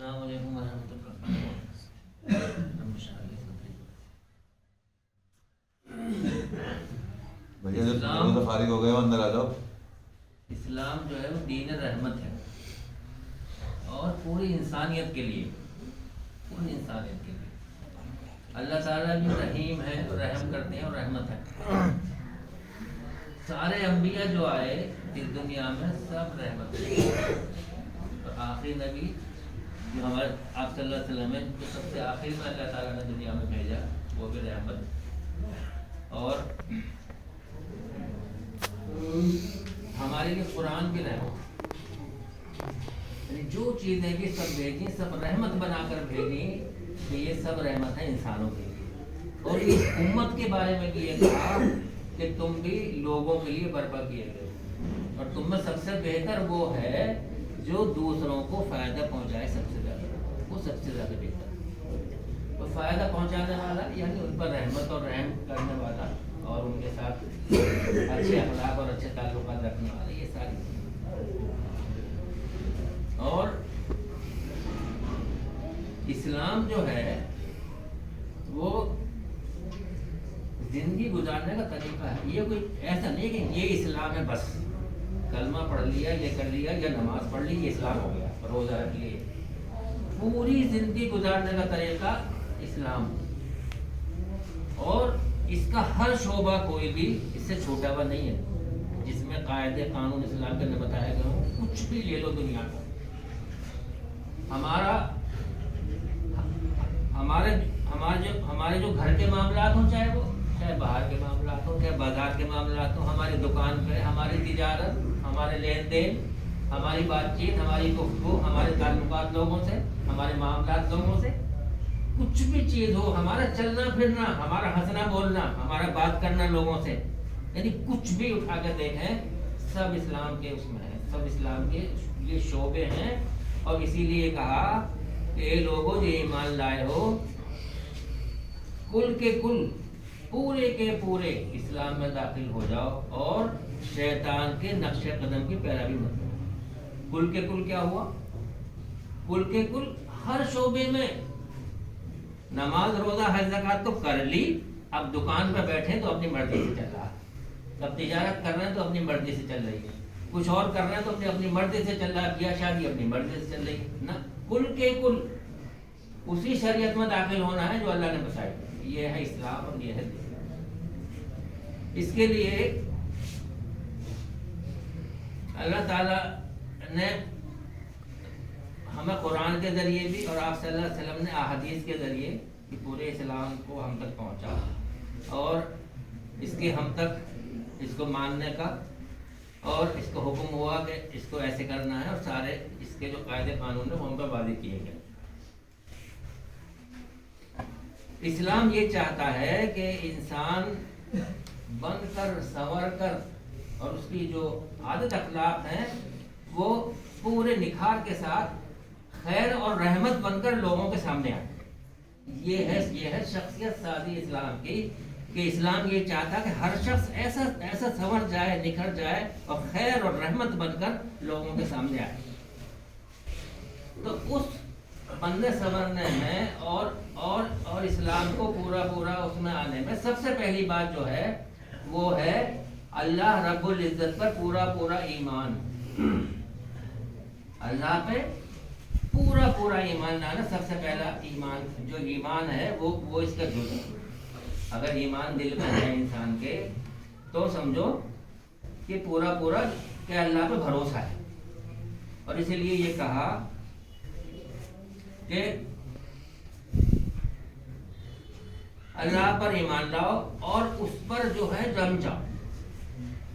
السلام علیکم ورحمۃ اللہ۔ بھیا جب فارغ ہو گئے ہو اندر آ جاؤ۔ اسلام جو ہے وہ دین رحمت ہے اور پوری انسانیت کے لیے، پوری انسانیت کے لیے اللہ تعالیٰ جو رحیم ہے، رحم کرتے ہیں اور رحمت ہے۔ سارے انبیاء جو آئے اس دنیا میں سب رحمت ہے، اور آخری نبی جو ہمارے آپ صلی اللہ علیہ وسلم ہے، جو سب سے آخری میں اللہ تعالیٰ نے دنیا میں بھیجا، وہ بھی رحمت ہے۔ اور ہمارے لیے قرآن بھی رحمت، یعنی جو چیزیں بھی سب بھیجی سب رحمت بنا کر بھیجی، کہ یہ سب رحمت ہے انسانوں کے لیے۔ اور اس امت کے بارے میں بھی یہ کہا کہ تم بھی لوگوں کے لیے برپا کیے گئے، اور تم میں سب سے بہتر وہ ہے جو دوسروں کو فائدہ پہنچائے، سب سے زیادہ وہ سب سے زیادہ بہتر۔ تو فائدہ پہنچانے والا یعنی ان پر رحمت اور رحم کرنے والا، اور ان کے ساتھ اچھے اخلاق اور اچھے تعلقات رکھنے والا، یہ ساری چیزیں۔ اور اسلام جو ہے وہ زندگی گزارنے کا طریقہ ہے۔ یہ کوئی ایسا نہیں کہ یہ اسلام ہے بس کلمہ پڑھ لیا، یہ کر لیا، یا نماز پڑھ لی، یہ اسلام ہو گیا، روزہ رکھ لیے۔ پوری زندگی گزارنے کا طریقہ اسلام، اور اس کا ہر شعبہ کوئی بھی اس سے چھوٹا ہوا نہیں ہے، جس میں قاعدے قانون اسلام کے اندر بتایا گیا ہو۔ کچھ بھی لے لو دنیا کا، ہمارے جو گھر کے معاملات ہوں، چاہے باہر کے معاملات ہوں، چاہے بازار کے معاملات ہوں، ہماری دکان پہ ہماری تجارت، ہمارے لین دین، ہماری بات چیت، ہماری گفتگو، ہمارے تعلقات لوگوں سے، ہمارے معاملات لوگوں سے، کچھ بھی چیز ہو، ہمارا چلنا پھرنا، ہمارا ہنسنا بولنا، ہمارا بات کرنا لوگوں سے، یعنی کچھ بھی اٹھا کے دیکھیں سب اسلام کے اس میں ہے، سب اسلام کے یہ شعبے ہیں۔ اور اسی لیے کہا کہ اے لوگوں جو ایمان لائے ہو، کل کے کل، پورے کے پورے اسلام میں داخل ہو جاؤ، اور شیطان کے نقش قدم کی پیروی مت کرو۔ کل کے کل کیا ہوا؟ کل کے کل ہر شعبے میں، نماز روزہ حج زکوٰۃ تو کر لی، اب دکان پہ بیٹھے تو اپنی مرضی سے چل رہا ہے، اب تجارت کر رہے ہیں تو اپنی مرضی سے چل رہی ہے، کچھ اور کر رہے ہیں تو اپنی مرضی سے چل رہا ہے، کیا شادی اپنی مرضی سے چل رہی ہے نا۔ کل کے کل اسی شریعت میں داخل ہونا ہے جو اللہ نے بتائی، یہ ہے اسلام اور یہ ہے اسلام۔ اس کے لیے اللہ تعالیٰ نے ہمیں قرآن کے ذریعے بھی، اور آپ صلی اللہ علیہ وسلم نے احادیث کے ذریعے پورے اسلام کو ہم تک پہنچا، اور اس کے ہم تک اس کو ماننے کا، اور اس کو حکم ہوا کہ اس کو ایسے کرنا ہے، اور سارے اس کے جو قاعدے قانون ہیں وہ ہم پر واضح کیے گئے۔ اسلام یہ چاہتا ہے کہ انسان بن کر، سنور کر، اور اس کی جو عادت اخلاق ہیں وہ پورے نکھار کے ساتھ خیر اور رحمت بن کر لوگوں کے سامنے آئے۔ یہ ہے شخصیت سازی اسلام کی، کہ اسلام یہ چاہتا کہ ہر شخص ایسا سنور جائے، نکھر جائے، اور خیر اور رحمت بن کر لوگوں کے سامنے آئے۔ تو اس بننے سنورنے میں اور اسلام کو پورا اس میں آنے میں سب سے پہلی بات جو ہے وہ ہے اللہ رب العزت پر پورا ایمان، اللہ پہ پورا ایمان لانا۔ سب سے پہلا ایمان، جو ایمان ہے وہ اس کا جز ہے۔ اگر ایمان دل میں ہے انسان کے تو سمجھو کہ پورا کہ اللہ پہ بھروسہ ہے۔ اور اسی لیے یہ کہا کہ اللہ پر ایمان لاؤ اور اس پر جو ہے جم جاؤ،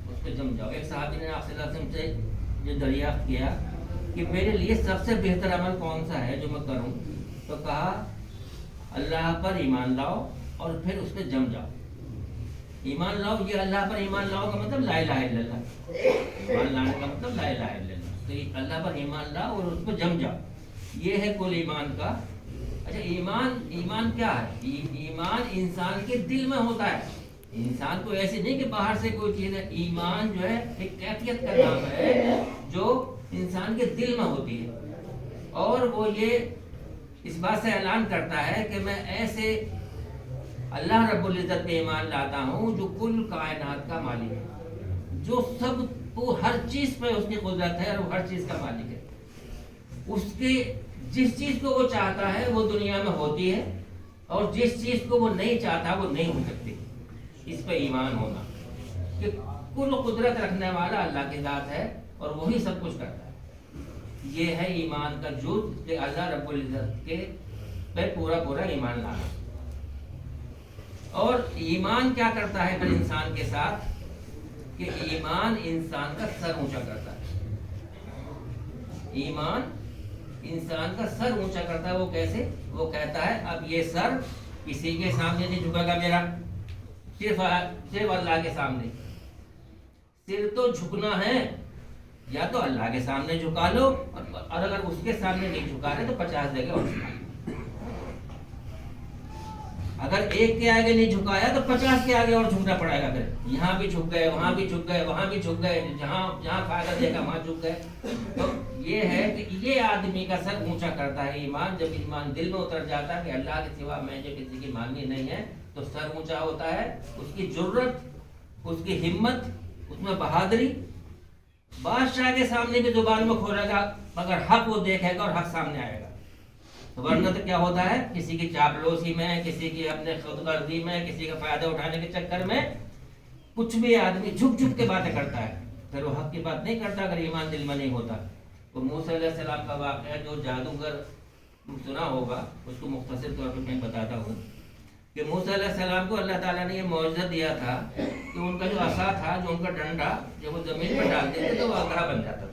اس پہ جم جاؤ۔ ایک صحابی نے آپ صلی اللہ علیہ وسلم سے جو دریافت کیا کہ میرے لیے سب سے بہتر عمل کون سا ہے جو میں کروں، تو کہا اللہ پر ایمان لاؤ اور پھر اس پہ جم جاؤ۔ ایمان لاؤ، یہ اللہ پر ایمان لاؤ کا مطلب لا الہ الا اللہ، ایمان لانے کا مطلب لا الہ الا اللہ۔ تو اللہ پر ایمان لاؤ اور اس پہ جم جاؤ، یہ ہے کل ایمان کا۔ اچھا، ایمان کیا ہے؟ ایمان انسان کے دل میں ہوتا ہے۔ انسان کو ایسی نہیں کہ باہر سے کوئی چیز ہے، ایمان جو ہے ایک کیفیت کا نام ہے جو انسان کے دل میں ہوتی ہے، اور وہ یہ اس بات سے اعلان کرتا ہے کہ میں ایسے اللہ رب العزت پہ ایمان لاتا ہوں جو کل کائنات کا مالک ہے، جو سب کو ہر چیز پہ اس کی قدرت ہے اور وہ ہر چیز کا مالک ہے، اس کے جس چیز کو وہ چاہتا ہے وہ دنیا میں ہوتی ہے، اور جس چیز کو وہ نہیں چاہتا وہ نہیں ہو سکتی۔ اس پہ ایمان ہونا کہ کل قدرت رکھنے والا اللہ کی ذات ہے اور وہی سب کچھ کرتا ہے، یہ ہے ایمان کا جز، کہ اللہ رب العزت کے پہ پورا ایمان لانا۔ اور ایمان کیا کرتا ہے پھر انسان کے ساتھ، کہ ایمان انسان کا سر اونچا کرتا ہے۔ ایمان انسان کا سر اونچا کرتا ہے، وہ کیسے؟ وہ کہتا ہے اب یہ سر کسی کے سامنے نہیں جھکے گا میرا، صرف اللہ کے سامنے۔ سر تو جھکنا ہے یا تو اللہ کے سامنے جھکا لو، اور اگر اس کے سامنے نہیں جھکا رہے تو 50 جگہ اور جھکا لو۔ اگر ایک کے آگے نہیں جھکایا تو 50 کے آگے اور جھکنا پڑے گا، پھر یہاں بھی جھک گئے، وہاں بھی جھک گئے، وہاں بھی جھک گئے، جہاں فائدہ دے گا وہاں جھک گئے۔ تو یہ ہے کہ یہ آدمی کا سر اونچا کرتا ہے ایمان۔ جب ایمان دل میں اتر جاتا ہے کہ اللہ کے سوا میں جو کسی کی ماننی نہیں ہے، تو سر اونچا ہوتا ہے، اس کی جرت، اس کی ہمت، اس میں بہادری۔ بادشاہ کے سامنے بھی زبان میں کھولے گا مگر حق وہ دیکھے گا اور حق سامنے آئے گا، ورنہ تو کیا ہوتا ہے، کسی کی چاپلوسی میں، کسی کی اپنے خود غرضی میں، کسی کا فائدہ اٹھانے کے چکر میں کچھ بھی آدمی جھک کے باتیں کرتا ہے، پھر وہ حق کی بات نہیں کرتا اگر ایمان دل میں نہیں ہوتا۔ تو موسیٰ علیہ السلام کا واقعہ جو جادوگر سنا ہوگا، اس کو مختصر طور پر میں بتاتا ہوں کہ موسیٰ علیہ السلام کو اللہ تعالیٰ نے یہ معجزہ دیا تھا کہ ان کا جو عصا تھا، جو ان کا ڈنڈا، جب وہ زمین پر ڈالتے تھے تو وہ اگرا بن جاتا تھا۔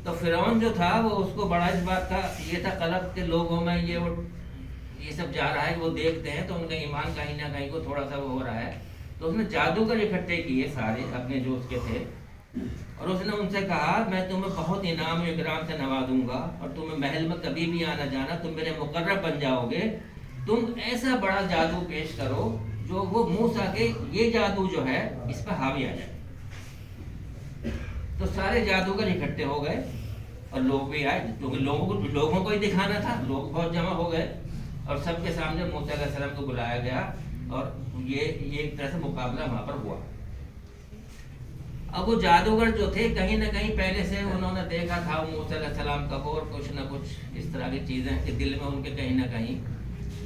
تو فرعون جو تھا وہ اس کو بڑا اس بات کا یہ تھا قلق کہ لوگوں میں یہ سب جا رہا ہے کہ وہ دیکھتے ہیں تو ان کا ایمان کہیں نہ کہیں کو تھوڑا سا وہ ہو رہا ہے۔ تو اس نے جادوگر اکٹھے کیے سارے اپنے جو اس کے تھے، اور اس نے ان سے کہا میں تمہیں بہت انعام و اکرام سے نوازوں گا، اور تمہیں محل میں کبھی بھی آنا جانا، تم میرے مقرب بن جاؤ گے۔ تم ایسا بڑا جادو پیش کرو جو وہ موسیٰ کے یہ جادو جو ہے اس پہ حاوی آ جائے۔ تو سارے جادوگر اکٹھے ہو گئے اور لوگ بھی آئے، کیونکہ لوگوں کو ہی دکھانا تھا، لوگ بہت جمع ہو گئے، اور سب کے سامنے موسیٰ علیہ السلام کو بلایا گیا، اور یہ ایک طرح سے مقابلہ وہاں پر ہوا۔ اب وہ جادوگر جو تھے کہیں نہ کہیں پہلے سے انہوں نے دیکھا تھا موسیٰ علیہ السلام کا، اور کچھ نہ کچھ اس طرح کی چیزیں کہ دل میں ان کے کہیں نہ کہیں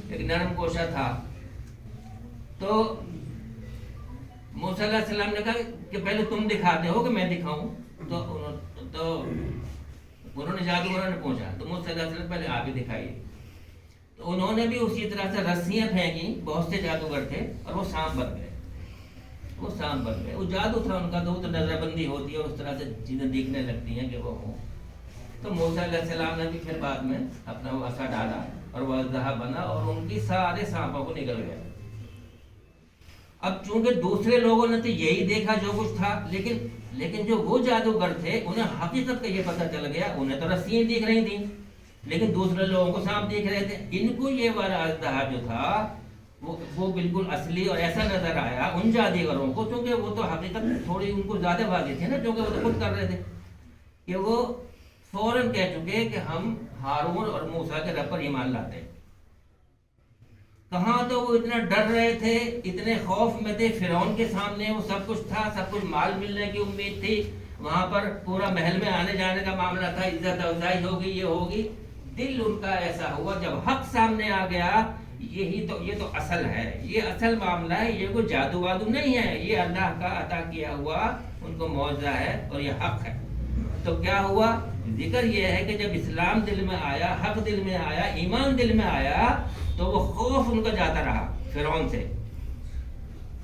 ایک نرم گوشہ تھا۔ تو موسیٰ علیہ السلام نے کہا کہ پہلے تم دکھاتے ہو کہ میں دکھاؤں؟ تو انہوں نے جادوگروں نے پوچھا، تو موسیٰ علیہ السلام پہلے آپ ہی دکھائیے۔ تو انہوں نے بھی اسی طرح سے رسیاں پھینکی، بہت سے جادوگر تھے، اور وہ سانپ بن گئے۔ وہ جادو تھا ان کا، تو نظر بندی ہوتی ہے، اس طرح سے چیزیں دیکھنے لگتی ہیں کہ وہ ہوں۔ تو موسیٰ علیہ السلام نے بھی پھر بعد میں اپنا وہ عصا ڈالا اور وہ اژدہا بنا، اور ان کی سارے سانپوں کو نگل گیا۔ اب چونکہ دوسرے لوگوں نے تو یہی دیکھا جو کچھ تھا، لیکن جو وہ جادوگر تھے انہیں حقیقت کا یہ پتہ چل گیا، انہیں تو رسیاں دکھ رہی تھیں لیکن دوسرے لوگوں کو سانپ دیکھ رہے تھے۔ ان کو یہ والا اژدہا جو تھا وہ بالکل اصلی اور ایسا نظر آیا ان جادوگروں کو، کیونکہ وہ تو حقیقت تھوڑی ان کو زیادہ واضح تھی نا، کیونکہ وہ تو خود کر رہے تھے، کہ وہ فوراً کہہ چکے کہ ہم ہارون اور موسیٰ کے رب پر ایمان لاتے ہیں۔ کہاں تو وہ اتنا ڈر رہے تھے، اتنے خوف میں تھے، فرعون کے سامنے وہ سب کچھ تھا، سب کچھ مال ملنے کی امید تھی، وہاں پر پورا محل میں آنے جانے کا معاملہ تھا، عزت افزائی ہوگی، یہ ہوگی۔ دل ان کا ایسا ہوا جب حق سامنے آ گیا، یہ تو اصل ہے، یہ اصل معاملہ ہے، یہ کوئی جادو وادو نہیں ہے، یہ اللہ کا عطا کیا ہوا ان کو معجزہ ہے اور یہ حق ہے۔ تو کیا ہوا؟ ذکر یہ ہے کہ جب اسلام دل میں آیا، حق دل میں آیا، ایمان دل میں آیا، تو وہ خوف ان کا جاتا رہا فرعون سے،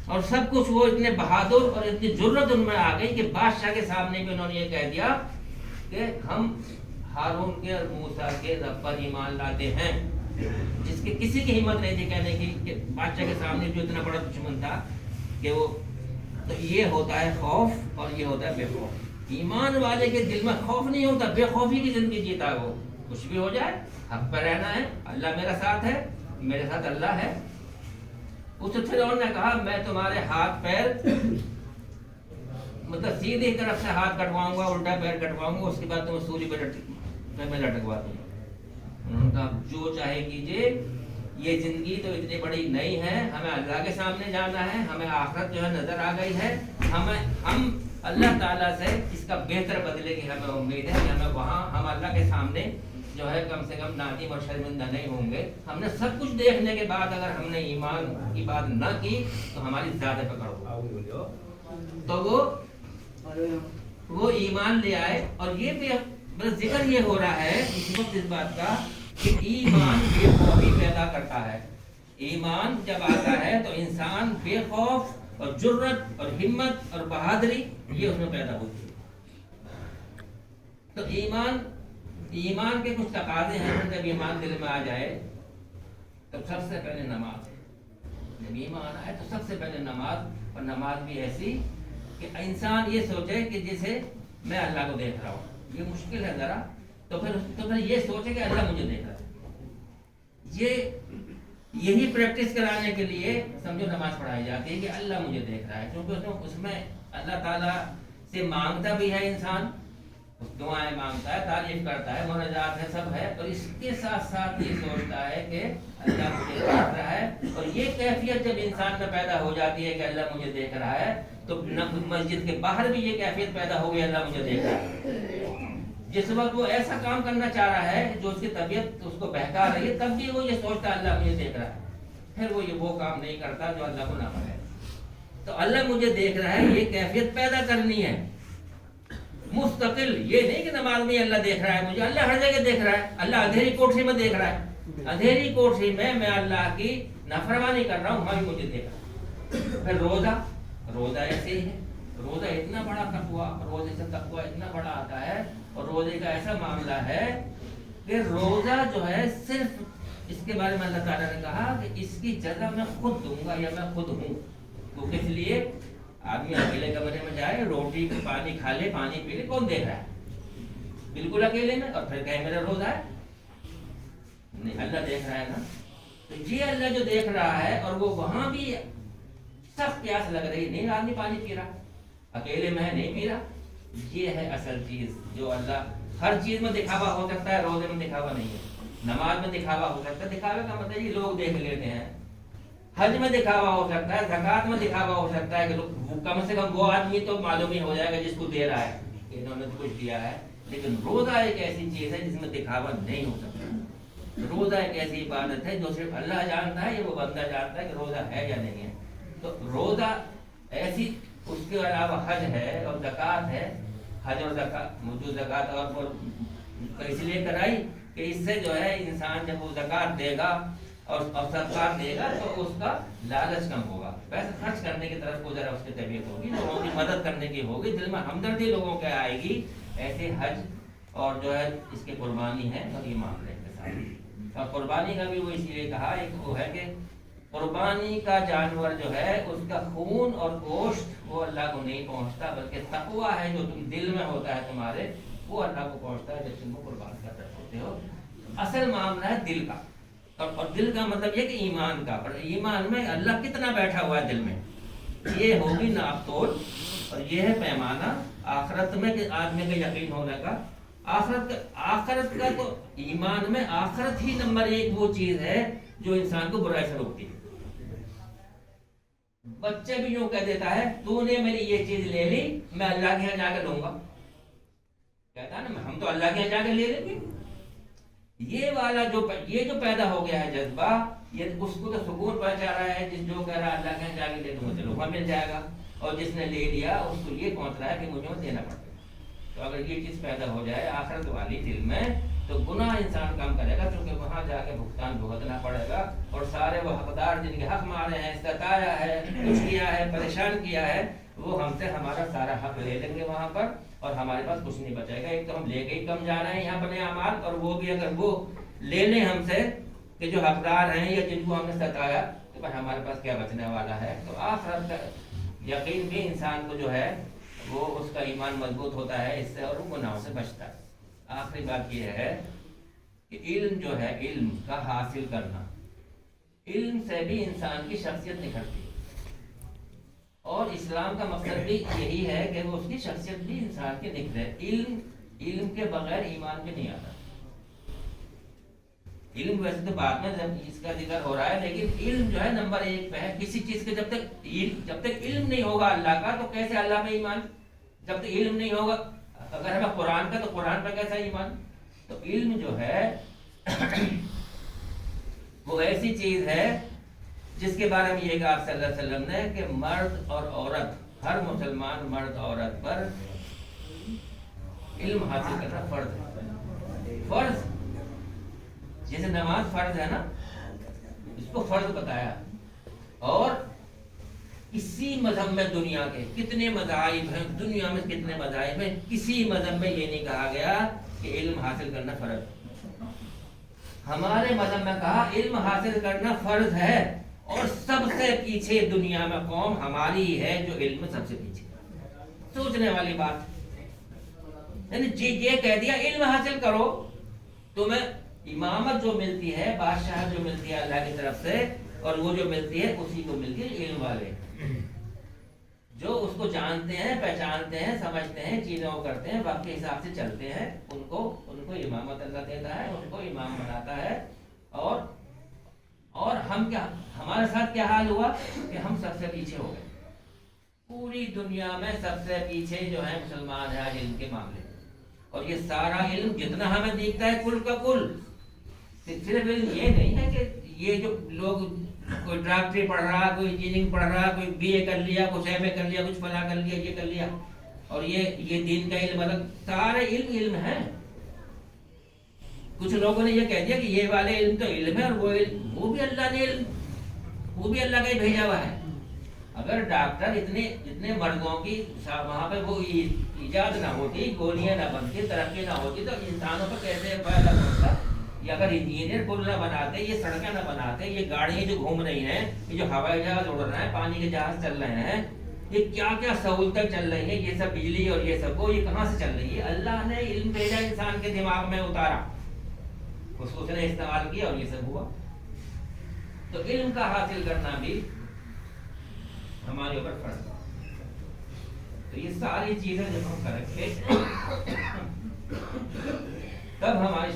اور سب کچھ وہ اتنے بہادر اور اتنی جرت ان میں آ گئی کہ بادشاہ کے سامنے بھی انہوں نے یہ کہہ دیا کہ ہم ہارون کے اور موسیٰ کے رب پر ایمان لاتے ہیں، جس کے کسی کی ہمت نہیں تھی کہنے کی، کہ بادشاہ کے سامنے جو اتنا بڑا دشمن تھا کہ وہ۔ تو یہ ہوتا ہے خوف اور یہ ہوتا ہے بے خوف۔ ایمان والے کے دل میں خوف نہیں ہوتا، بے خوفی کی زندگی جیتا ہے وہ، کچھ بھی ہو جائے حق پہ رہنا ہے، اللہ میرا ساتھ ہے، میرے ساتھ اللہ ہے۔ اس فرعون نے کہا میں تمہارے ہاتھ پیر مطلب سیدھی طرف سے ہاتھ کٹواؤں گا، الٹا پیر کٹواؤں گا، اس کے بعد تمہیں سولی پہ میں لٹکوا دوں گا۔ انہوں نے کہا جو چاہے کیجیے، یہ زندگی تو اتنی بڑی نہیں ہے، ہمیں اللہ کے سامنے جانا ہے، ہمیں آخرت جو ہے نظر آ گئی ہے، ہم اللہ تعالیٰ سے اس کا بہتر بدلے کی ہمیں امید ہے کہ ہمیں وہاں ہم اللہ کے سامنے جو ہے کم سے کم نادم اور شرمندہ نہیں ہوں گے۔ ہم نے سب کچھ دیکھنے کے بعد اگر ہم نے ایمان کی بات نہ کی تو ہماری زیادہ پکڑ ہوگی۔ تو وہ ایمان لے آئے، اور یہ بھی ذکر یہ ہو رہا ہے اس وقت اس بات کا کہ ایمان بے خوفی پیدا کرتا ہے۔ ایمان جب آتا ہے تو انسان بے خوف اور جرت اور ہمت اور بہادری یہ اس میں پیدا ہوتی ہے۔ تو ایمان کے کچھ تقاضے ہیں، جب ایمان دل میں آ جائے تو سب سے پہلے نماز، جب ایمان آئے تو سب سے پہلے نماز، اور نماز بھی ایسی کہ انسان یہ سوچے کہ جسے میں اللہ کو دیکھ رہا ہوں، یہ مشکل ہے ذرا، تو پھر یہ سوچے کہ اللہ مجھے دیکھ رہا ہے۔ یہی پریکٹس کرانے کے لیے سمجھو نماز پڑھائی جاتی ہے کہ اللہ مجھے دیکھ رہا ہے، کیونکہ اس میں اللہ تعالیٰ سے مانگتا بھی ہے انسان، دعائیں مانگتا ہے، تعریف کرتا ہے، مناجات ہے، سب ہے، اور اس کے ساتھ ساتھ یہ سوچتا ہے کہ اللہ مجھے دیکھ رہا ہے۔ اور یہ کیفیت جب انسان میں پیدا ہو جاتی ہے کہ اللہ مجھے دیکھ رہا ہے، تو مسجد کے باہر بھی یہ کیفیت پیدا ہو گئی، اللہ مجھے دیکھ رہا ہے۔ جس وقت وہ ایسا کام کرنا چاہ رہا ہے جو اس کی طبیعت اس کو بہکا رہی ہے، تب بھی وہ یہ سوچتا ہے اللہ مجھے دیکھ رہا ہے، پھر وہ کام نہیں کرتا جو اللہ کو ناپسند ہے۔ تو اللہ مجھے دیکھ رہا ہے، یہ کیفیت پیدا کرنی ہے مستقل، یہ نہیں کہ نماز میں اللہ دیکھ رہا ہے مجھے، اللہ ہر جگہ دیکھ رہا ہے، اللہ اندھیری کوٹھی میں دیکھ رہا ہے، اندھیری کوٹھی میں اللہ کی نافرمانی کر رہا ہوں، وہاں بھی مجھے دیکھ رہا ہے۔ پھر روزہ ایسے ہی ہے، روزہ اتنا بڑا تقویٰ، روزے سے تقویٰ اتنا بڑا آتا ہے، اور روزے کا ایسا معاملہ ہے کہ روزہ جو ہے صرف اس کے بارے میں اللہ تعالیٰ نے کہا کہ اس کی جزا میں خود دوں گا یا میں خود ہوں۔ تو اس لیے آدمی اکیلے کمرے میں جائے، روٹی پانی کھا لے، پانی پی لے، کون دیکھ رہا ہے؟ بالکل اکیلے میں، اور پھر کہے میرا روزہ ہے، نہیں اللہ دیکھ رہا ہے نا۔ تو یہ اللہ جو دیکھ رہا ہے، اور وہ وہاں بھی سخت پیاس لگ رہی، نہیں آدمی پانی پی رہا، اکیلے میں ہے نہیں پی رہا، یہ ہے اصل چیز جو اللہ ہر چیز میں دکھاوا ہو سکتا ہے، روزے میں دکھاوا نہیں ہے، نماز میں دکھاوا ہو سکتا ہے، دکھاوے کا مطلب یہ لوگ دیکھ لیتے ہیں، حج میں دکھاوا ہو سکتا ہے، زکات میں دکھاوا ہو سکتا ہے کہ کم سے کم وہ آدمی تو معلوم ہی ہو جائے گا جس کو دے رہا ہے کہ انہوں نے کچھ دیا ہے، لیکن روزہ ایک ایسی چیز ہے جس میں دکھاوا نہیں ہو سکتا۔ روزہ ایک ایسی عبادت ہے جو صرف اللہ جانتا ہے، یہ وہ بندہ جانتا ہے کہ روزہ ہے یا نہیں ہے۔ تو روزہ ایسی، اس کے علاوہ حج ہے اور زکات ہے، حج اور زکات، موجود زکات اور اس لیے کرائی کہ اس سے جو ہے انسان جب وہ زکات دے گا اور صدقات دے گا تو اس کا لالچ کم ہوگا، پیسہ خرچ کرنے کی طرف کو ذرا اس کی طبیعت ہوگی، لوگوں کی مدد کرنے کی ہوگی، دل میں ہمدردی لوگوں کے آئے گی۔ ایسے حج اور جو ہے اس کی قربانی ہے، اور یہ معاملے کے ساتھ، اور قربانی کا بھی وہ اس لیے کہا، ایک وہ ہے کہ قربانی کا جانور جو ہے اس کا خون اور گوشت وہ اللہ کو نہیں پہنچتا، بلکہ تقویٰ ہے جو تم دل میں ہوتا ہے تمہارے، وہ اللہ کو پہنچتا ہے جب تم کو قربان کر رہے ہوتے ہو۔ اصل معاملہ ہے دل کا، اور دل کا مطلب یہ کہ ایمان کا، پر ایمان میں اللہ کتنا بیٹھا ہوا ہے دل میں، یہ ہوگی ناپ توڑ، اور یہ ہے پیمانہ آخرت میں کہ آدمی کا یقین ہونے کا۔ آخرت کا تو ایمان میں آخرت ہی نمبر ایک وہ چیز ہے جو انسان کو برائی سے روکتی ہے۔ بچے بھی یوں کہہ دیتا ہے تو نے میری یہ چیز لے لی، میں اللہ کے یہاں جا کے لوں گا، کہتا ہے نا ہم تو اللہ کے یہاں جا کے لے لیں گے۔ یہ جو پیدا ہو گیا ہے جذبہ، یہ اس کو تو سکون پہنچا رہا ہے، جس جو کہہ رہا ہے اللہ کے یہاں جا کے لے لوں گا، چلو وہاں مل جائے گا، اور جس نے لے لیا اس کو یہ پہنچ رہا ہے کہ مجھے وہ دینا پڑتا ہے۔ تو اگر یہ چیز پیدا ہو جائے آخرت والی دل میں تو گناہ انسان کم کرے گا، کیونکہ وہاں جا کے بھگتان بھگتنا پڑے گا، اور سارے وہ حقدار جن کے حق مارے ہیں، ستایا ہے، کچھ کیا ہے، پریشان کیا ہے، وہ ہم سے ہمارا سارا حق لے لیں گے وہاں پر، اور ہمارے پاس کچھ نہیں بچے گا۔ ایک تو ہم لے کے ہی کم جا رہے ہیں یہاں اپنے اعمال، اور وہ بھی اگر وہ لے لیں ہم سے کہ جو حقدار ہیں یا جن کو ہم نے ستایا، تو پھر ہمارے پاس کیا بچنے والا ہے۔ تو آخرت کا یقین بھی انسان کو جو ہے وہ اس کا ایمان مضبوط ہوتا ہے اس سے، اور وہ گناہوں سے بچتا ہے۔ آخری بات یہ ہے کہ علم جو ہے، علم کا حاصل کرنا، علم سے بھی انسان کی شخصیت نکھرتی ہے، اور اسلام کا مقصد بھی یہی ہے کہ وہ اس کی شخصیت بھی انسان کی نکھرے۔ علم کے بغیر ایمان بھی نہیں آتا۔ علم ویسے تو بعد میں جب اس کا ذکر ہو رہا ہے، لیکن علم جو ہے نمبر 1 پہ ہے. کسی چیز کے جب تک علم نہیں ہوگا اللہ کا تو کیسے اللہ پہ ایمان؟ جب تک علم نہیں ہوگا، اگر ہمیں قرآن کا تو قرآن پہ کیسا ایمان؟ تو علم جو ہے وہ ایسی چیز ہے جس کے بارے میں یہ کہا آپ صلی اللہ علیہ وسلم نے کہ مرد اور عورت، ہر مسلمان مرد عورت پر علم حاصل کرنا فرض ہے. فرض جیسے نماز فرض ہے نا، اس کو فرض بتایا. اور کسی مذہب میں، دنیا کے کتنے مذاہب ہیں، دنیا میں کتنے مذاہب ہیں، کسی مذہب میں یہ نہیں کہا گیا کہ علم حاصل کرنا فرض ہے. ہمارے مذہب میں کہا علم حاصل کرنا فرض ہے، اور سب سے پیچھے دنیا میں قوم ہماری ہے جو علم میں سب سے پیچھے. سوچنے والی بات. یعنی یہ کہہ دیا علم حاصل کرو، تمہیں امامت جو ملتی ہے، بادشاہ جو ملتی ہے اللہ کی طرف سے، اور وہ جو ملتی ہے اسی کو ملتی ہے علم والے، جو اس کو جانتے ہیں، پہچانتے ہیں، سمجھتے ہیں، چیزوں کو کرتے ہیں، وقت کے حساب سے چلتے ہیں. ان کو امامت اللہ دیتا ہے، ان کو امام بناتا ہے. اور ہم کیا، ہمارے ساتھ کیا حال ہوا کہ ہم سب سے پیچھے ہو گئے. پوری دنیا میں سب سے پیچھے جو ہے مسلمان ہے علم کے معاملے میں. اور یہ سارا علم جتنا ہمیں دیکھتا ہے کل کا کل، صرف علم یہ نہیں ہے کہ یہ جو لوگ، کوئی ڈاکٹری پڑھ رہا، کوئی انجینئرنگ پڑھ رہا، کوئی بی اے کر لیا، کچھ ایم اے کر لیا، کچھ فلاں کر لیا، یہ کر لیا، اور یہ دین کا علم الگ. سارے علم ہیں. کچھ لوگوں نے یہ کہہ دیا کہ یہ والے علم تو علم ہے، اور وہ علم، وہ بھی اللہ نے علم، وہ بھی اللہ کا ہی بھیجا ہوا ہے. اگر ڈاکٹر اتنے مردوں کی وہاں پہ وہ ایجاد نہ ہوتی، گولیاں نہ بنتی، ترقی نہ ہوتی، تو انسانوں پر کیسے فائدہ پہنچتا؟ یا اگر انجینئر پل نہ بناتے، یہ سڑکیں نہ بناتے، یہ گاڑیاں جو گھوم رہی ہیں، یہ جو ہوائی جہاز اڑ رہے ہیں، پانی کے جہاز چل رہے ہیں، یہ کیا کیا سہولتیں چل رہی ہیں، یہ سب بجلی اور یہ سب کو، یہ کہاں سے چل رہی ہے؟ اللہ نے علم بھیجا، انسان کے دماغ میں اتارا، اس نے استعمال کیا اور یہ سب ہوا. تو علم کا حاصل کرنا بھی ہمارے اوپر فرض ہے. تو یہ ساری چیزیں جب ہم کریں گے تب ہماری